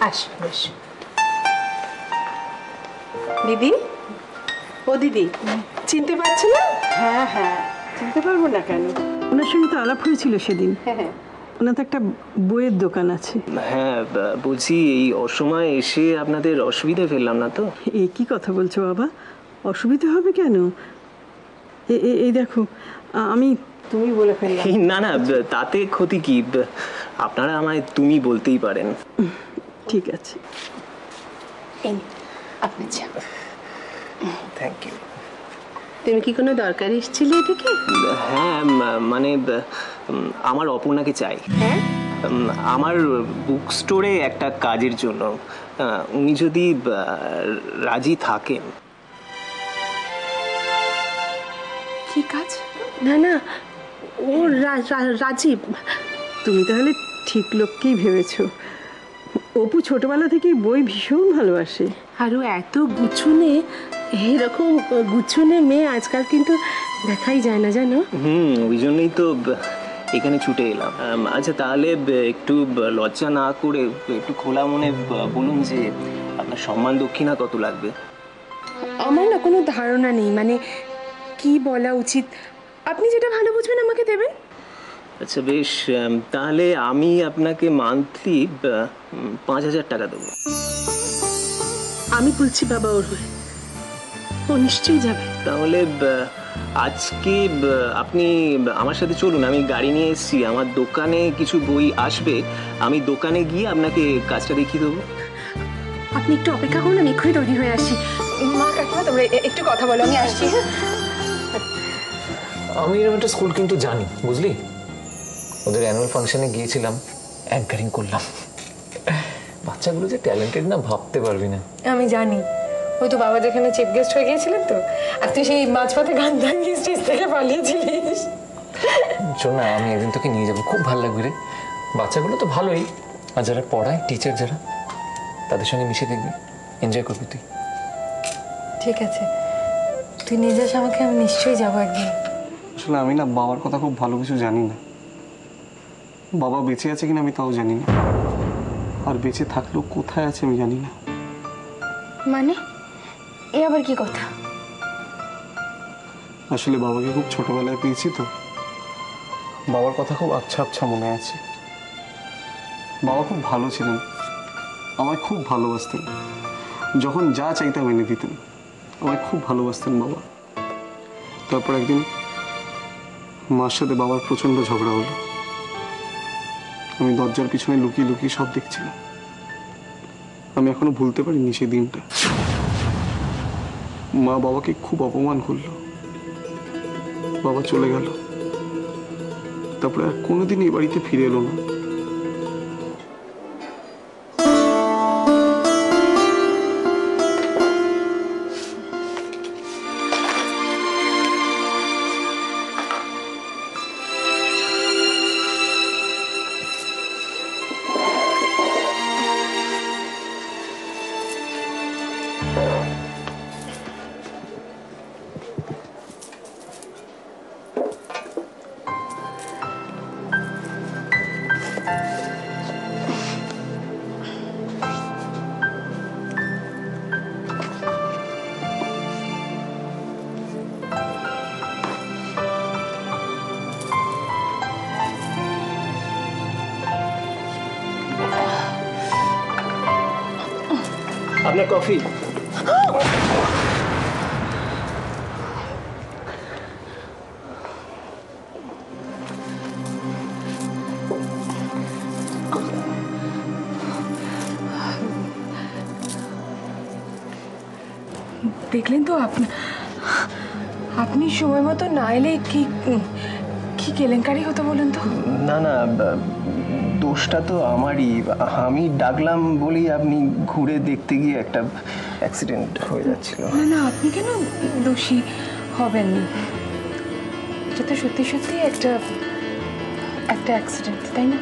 আস বেশ। দিদি, ও দিদি, চিনতে পারছো না? হ্যাঁ হ্যাঁ, চিনতে পারবো না কেন? ওনার সঙ্গে তো আলাপ হয়েছিল সেদিন। হ্যাঁ, ওনার তো একটা বইয়ের দোকান আছে। হ্যাঁ, বলছি এই অসময়ে এসে আপনাদের অসুবিধা ফেললাম না তো? এই কি কথা বলছো বাবা? অসুবিধা হবে কেন? এই দেখো, আমি তুমি বলে ফেললাম। না না, তাতে ক্ষতি কি? আপনারা আমায় তুমি বলতেই পারেন। ঠিক আছে, এই আপনি চা। Thank you. তুমি কি কোনো দরকার এসেছিলে এদিকে? হ্যাঁ, মানে আমার অপর্ণাকে চাই। হ্যাঁ, আমার বুক স্টোরে একটা কাজের জন্য। উনি যদি রাজি থাকেন। কি কাজ? না না, ও রাজীব। তুমি তাহলে ঠিক লোককেই ভেবেছো। অপু ছোটবেলা থেকেই বই ভীষণ ভালোবাসে। আর ও এত গুছুনে, এরকম গুছুনে মেয়ে আজকাল কিন্তু দেখাই যায় না, জানো? ওই জন্যই তো এখানে ছুটে এলাম। আচ্ছা তাহলে একটু লজ্জা না করে একটু খোলা মনে বলুন যে আপনার সম্মান দক্ষিণা কত লাগবে? আমার না কোনো ধারণা নেই, মানে কি বলা উচিত। আপনি যেটা ভালো বুঝবেন আমাকে দেবেন। আচ্ছা বেশ, তাহলে আমি আপনাকে মান্থলি 5,000 টাকা দেবো। আমি বলছি বাবা, ওর হয়ে ও নিশ্চয়ই যাবে। তাহলে আজকে আপনি আমার সাথে চলুন, আমি গাড়ি নিয়ে এসেছি, আমার দোকানে কিছু বই আসবে, আমি দোকানে গিয়ে আপনাকে কাজটা দেখিয়ে দেবো। আপনি একটু অপেক্ষা করুন, আমি এক্ষুনি তৈরি হয়ে আসছি। মা কাকিমা, তোমরা একটু কথা বলো, আমি আসছি। আমি এরকম একটা স্কুল কিন্তু জানি, বুঝলি? ওদের অ্যানুয়াল ফাংশনে গিয়েছিলাম, অ্যাঙ্কারিং করলাম। বাচ্চাগুলো যে ট্যালেন্টেড না, ভাবতে পারবি না। আমি জানি, ওই তো বাবা যেখানে চিফ গেস্ট হয়ে গিয়েছিলেন তো, আর তুই সেই মাঝপথে গান দাঁড়িয়ে স্টেজ থেকে পালিয়েছিলিস। শোন না, আমি একদিন তোকে নিয়ে যাবো, খুব ভালো লাগবে রে। বাচ্চাগুলো তো ভালোই, আর যারা পড়ায়, টিচার যারা, তাদের সঙ্গে মিশে দেখবি, এনজয় করবি তুই। ঠিক আছে, তুই নিয়ে যাস আমাকে, আমি নিশ্চয়ই যাবো একদিন। আসলে আমি না বাবার কথা খুব ভালো কিছু জানি না। বাবা বেঁচে আছে কিনা আমি তাও জানি না, আর বেঁচে থাকলেও কোথায় আছে আমি জানি না। মানে এ আবার কি কথা? আসলে বাবাকে খুব ছোটবেলায় পেয়েছি তো, বাবার কথা খুব আচ্ছা আচ্ছা মনে আছে। বাবা খুব ভালো ছিলেন, আমায় খুব ভালোবাসতেন, যখন যা চাইতাম এনে দিতেন, আমায় খুব ভালোবাসতেন বাবা। তারপর একদিন মার সাথে বাবার প্রচন্ড ঝগড়া হলো। আমি দরজার পিছনে লুকিয়ে লুকিয়ে সব দেখছিলাম। আমি এখনো ভুলতে পারিনি সেই দিনটা। মা বাবাকে খুব অপমান করলো, বাবা চলে গেল, তারপরে আর কোনোদিন এই বাড়িতে ফিরে এলো না। আপনার কফি। দেখলেন তো আপনি সময় মতো না এলে কি কি কেলেঙ্কারি হতো বলুন তো? না না, দোষটা তো আমারই। আমি ডাকলাম বলেই আপনি ঘুরে দেখতে গিয়ে একটা অ্যাক্সিডেন্ট হয়ে যাচ্ছিল। না না, আপনি কেন দোষী হবেন? এটা তো সত্যি সত্যি একটা অ্যাক্সিডেন্ট, তাই না?